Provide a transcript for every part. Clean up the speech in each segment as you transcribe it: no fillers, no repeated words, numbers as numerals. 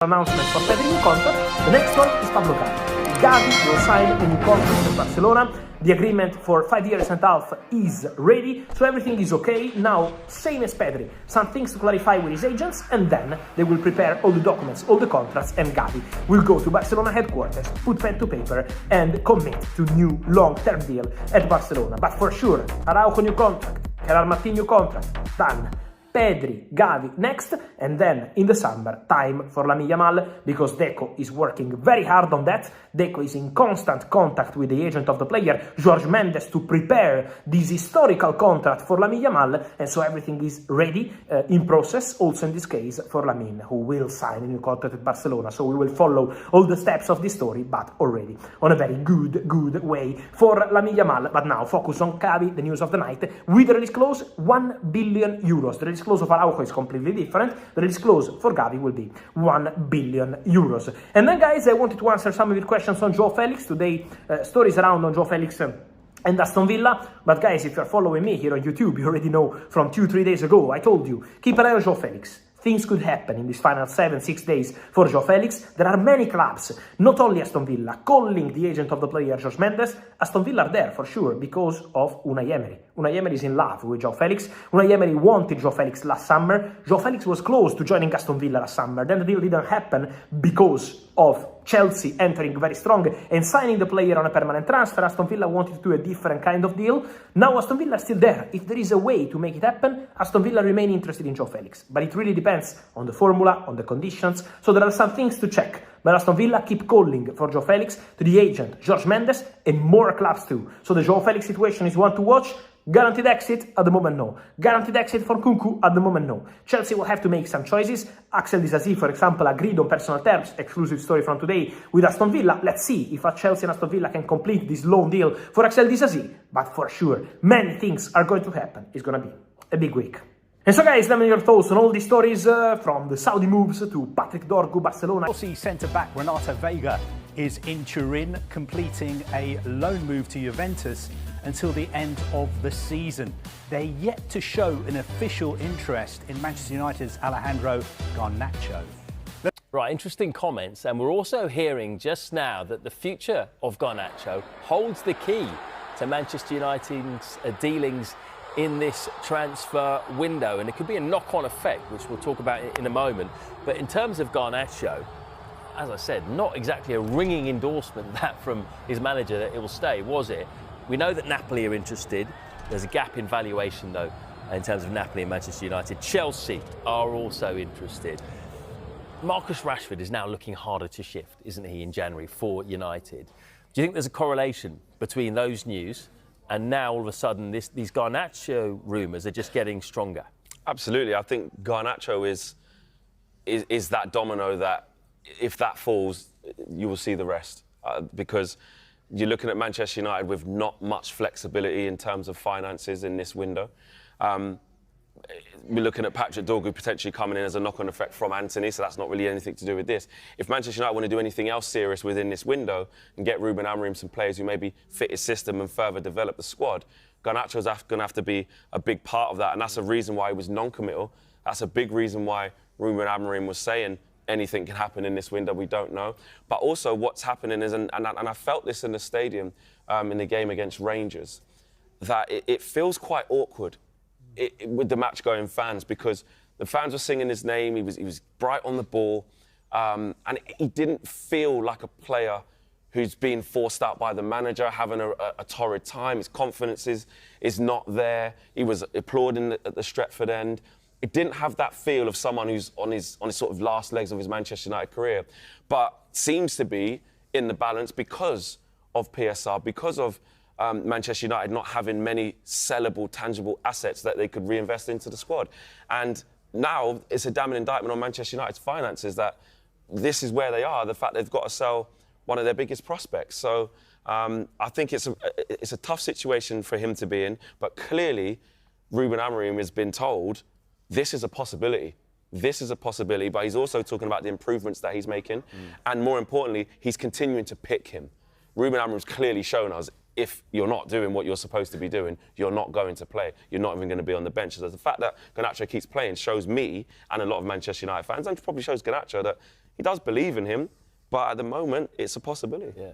announcement for Pedri new contract. The next one is Pablo Gavi. Gavi will sign a new contract with Barcelona. The agreement for 5 years and a half is ready, so everything is okay. Now, same as Pedri, some things to clarify with his agents, and then they will prepare all the documents, all the contracts, and Gavi will go to Barcelona headquarters, put pen to paper, and commit to new long-term deal at Barcelona. But for sure, Araujo new contract, Gerard Martin new contract, done. Pedri, Gavi next, and then in the summer, time for Lamine Yamal, because Deco is working very hard on that. Deco is in constant contact with the agent of the player, Jorge Mendes, to prepare this historical contract for Lamine Yamal, and so everything is ready, in process, also in this case for Lamine, who will sign a new contract at Barcelona. So we will follow all the steps of this story, but already on a very good way for Lamine Yamal. But now focus on Gavi, the news of the night. With the release clause, 1 billion euros. The release clause of Araujo is completely different. The release clause for Gavi will be 1 billion euros. And then, guys, I wanted to answer some of your questions on Joao Felix. Today, stories around on Joao Felix and Aston Villa. But, guys, if you're following me here on YouTube, you already know from 2-3 days ago, I told you, keep an eye on Joao Felix. Things could happen in these final 7-6 days for Joao Felix. There are many clubs, not only Aston Villa, calling the agent of the player, Jorge Mendes. Aston Villa are there for sure because of Unai Emery. Unai Emery is in love with Joao Felix. Unai Emery wanted Joao Felix last summer. Joao Felix was close to joining Aston Villa last summer. Then the deal didn't happen because of Chelsea entering very strong and signing the player on a permanent transfer. Aston Villa wanted to do a different kind of deal. Now Aston Villa is still there. If there is a way to make it happen, Aston Villa remain interested in Joao Felix. But it really depends on the formula, on the conditions. So there are some things to check. But Aston Villa keep calling for Joao Felix to the agent, Jorge Mendes, and more clubs too. So the Joao Felix situation is one to watch. Guaranteed exit? At the moment, no. Guaranteed exit for Kunku? At the moment, no. Chelsea will have to make some choices. Axel Disasi, for example, agreed on personal terms, exclusive story from today, with Aston Villa. Let's see if Chelsea and Aston Villa can complete this loan deal for Axel Disasi. But for sure, many things are going to happen. It's going to be a big week. And so, guys, let me know your thoughts on all these stories, from the Saudi moves to Patrick Dorgu, Barcelona. Chelsea centre-back Renato Vega is in Turin, completing a loan move to Juventus until the end of the season. They're yet to show an official interest in Manchester United's Alejandro Garnacho. Right, interesting comments, and we're also hearing just now that the future of Garnacho holds the key to Manchester United's dealings in this transfer window, and it could be a knock-on effect, which we'll talk about in a moment. But in terms of Garnacho, as I said, not exactly a ringing endorsement that from his manager that it will stay, was it? We know that Napoli are interested. There's a gap in valuation, though, in terms of Napoli and Manchester United. Chelsea are also interested. Marcus Rashford is now looking harder to shift, isn't he, in January for United? Do you think there's a correlation between those news and now, all of a sudden, these Garnacho rumours are just getting stronger? Absolutely. I think Garnacho is that domino that, if that falls, you will see the rest. Because you're looking at Manchester United with not much flexibility in terms of finances in this window. We're looking at Patrick Dorgu potentially coming in as a knock-on effect from Antony, so that's not really anything to do with this. If Manchester United want to do anything else serious within this window and get Ruben Amorim some players who maybe fit his system and further develop the squad, Garnacho's going to have to be a big part of that, and that's a reason why he was non-committal. That's a big reason why Ruben Amorim was saying anything can happen in this window, we don't know. But also what's happening is, and I felt this in the stadium in the game against Rangers, that it feels quite awkward with the match-going fans, because the fans were singing his name, he was bright on the ball, and he didn't feel like a player who's been forced out by the manager, having a torrid time. His confidence is not there. He was applauding at the Stretford end. It didn't have that feel of someone who's on his sort of last legs of his Manchester United career, but seems to be in the balance because of PSR, because of Manchester United not having many sellable, tangible assets that they could reinvest into the squad. And now it's a damning indictment on Manchester United's finances that this is where they are, the fact they've got to sell one of their biggest prospects. So I think it's a tough situation for him to be in, but clearly Ruben Amorim has been told this is a possibility. This is a possibility, but he's also talking about the improvements that he's making. And more importantly, he's continuing to pick him. Ruben Amorim's clearly shown us, if you're not doing what you're supposed to be doing, you're not going to play. You're not even going to be on the bench. So the fact that Garnacho keeps playing shows me and a lot of Manchester United fans, and probably shows Garnacho, that he does believe in him, but at the moment, it's a possibility. Yeah.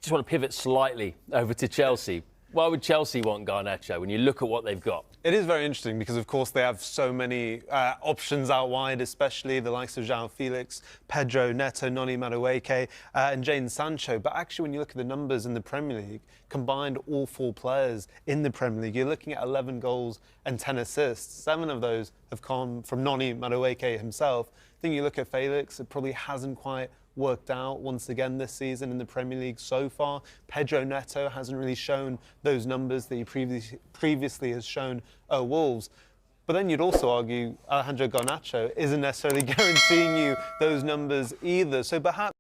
Just want to pivot slightly over to Chelsea. Why would Chelsea want Garnacho when you look at what they've got? It is very interesting because, of course, they have so many options out wide, especially the likes of Joao Felix, Pedro Neto, Noni Madueke, and Jadon Sancho. But actually, when you look at the numbers in the Premier League, combined all 4 players in the Premier League, you're looking at 11 goals and 10 assists. 7 of those have come from Noni Madueke himself. I think you look at Felix, it probably hasn't quite worked out once again this season in the Premier League so far. Pedro Neto hasn't really shown those numbers that he previously has shown at Wolves. But then you'd also argue Alejandro Garnacho isn't necessarily guaranteeing you those numbers either. So perhaps